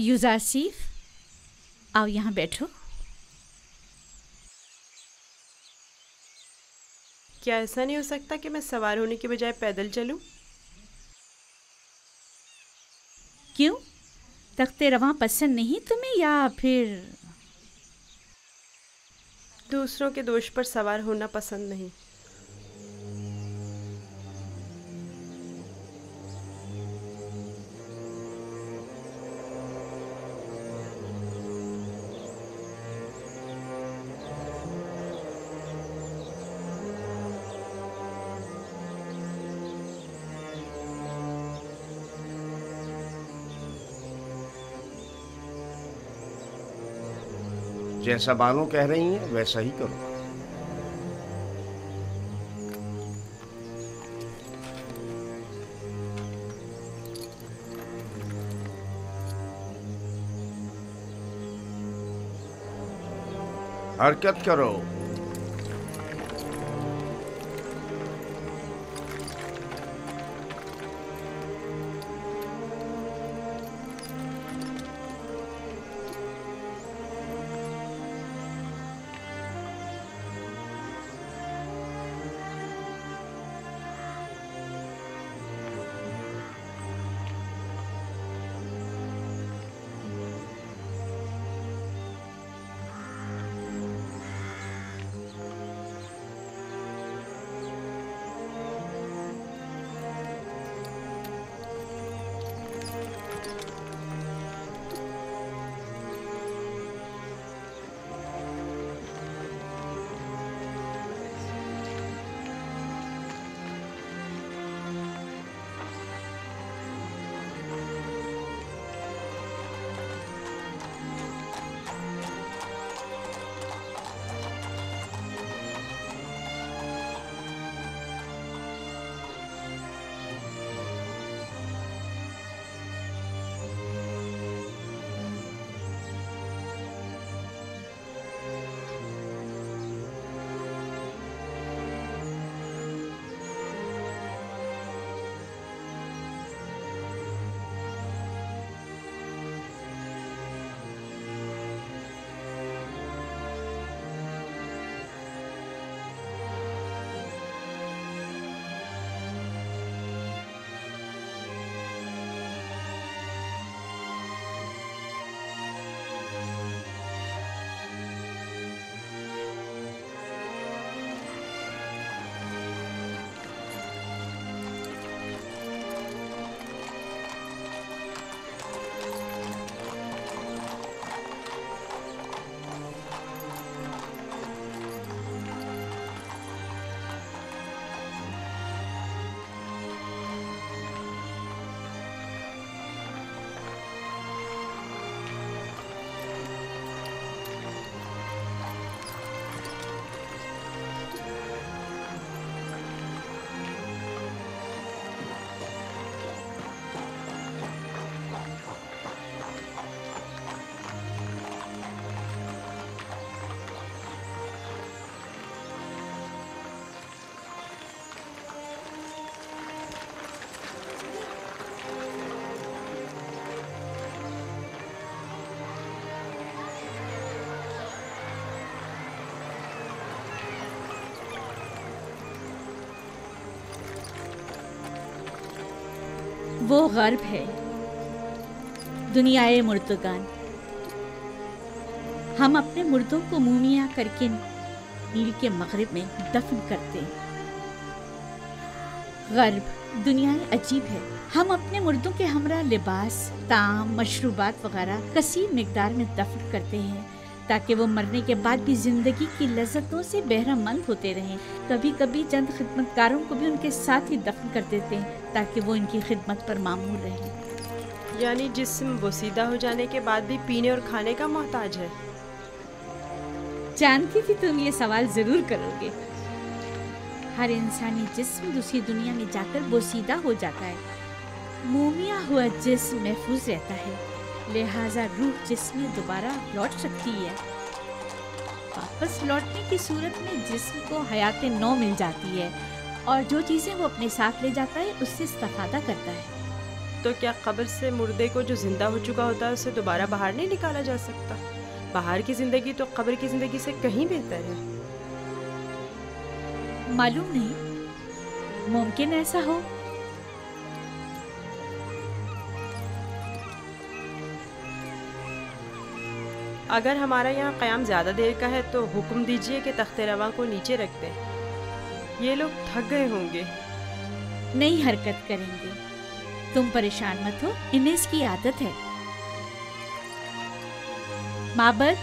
यूजारसीफ, आओ यहाँ बैठो। क्या ऐसा नहीं हो सकता कि मैं सवार होने के बजाय पैदल चलूं? क्यों, तख्ते रवां पसंद नहीं तुम्हें, या फिर दूसरों के दोष पर सवार होना पसंद नहीं। जैसा बानो कह रही हैं वैसा ही करो। हरकत करो। वो गर्ब है, दुनियाए मुर्दगान। हम अपने मुर्दों को मुमिया करके नील के मगरिब में दफन करते हैं। गर्ब दुनियाए अजीब है। हम अपने मुर्दों के हमरा लिबास, ताम, मशरूबात वगैरह कसीर मिकदार में दफन करते हैं ताकि वो मरने के बाद भी जिंदगी की लज्जतों से बहरामंद होते रहें। कभी कभी चंद खिदमतकारों को भी उनके साथ ही दफन कर देते हैं ताकि वो इनकी खिदमत पर मामूर रहें। यानी जिस्म बोसीदा हो जाने के बाद भी पीने और खाने का मोहताज है। जानती थी तुम ये सवाल जरूर करोगे। हर इंसानी जिस्म दूसरी दुनिया में जाकर बोसीदा हो जाता है। मोमिया हुआ जिस्म महफूज रहता है, लिहाजा रूह जिस्म में दोबारा लौट सकती है। वापस लौटने की सूरत में जिस्म को हयात नौ मिल जाती है और जो चीज़ें वो अपने साथ ले जाता है उससे इस्तेफादा करता है। तो क्या कब्र से मुर्दे को जो जिंदा हो चुका होता है उसे दोबारा बाहर नहीं निकाला जा सकता? बाहर की जिंदगी तो कब्र की जिंदगी से कहीं बेहतर है। मालूम नहीं, मुमकिन ऐसा हो। अगर हमारा यहाँ क़याम ज़्यादा देर का है तो हुक्म दीजिए कि तख्ते रवा को नीचे रख दें। ये लोग थक गए होंगे। नई हरकत करेंगे, तुम परेशान मत हो, इन्हें इसकी आदत है। माबर,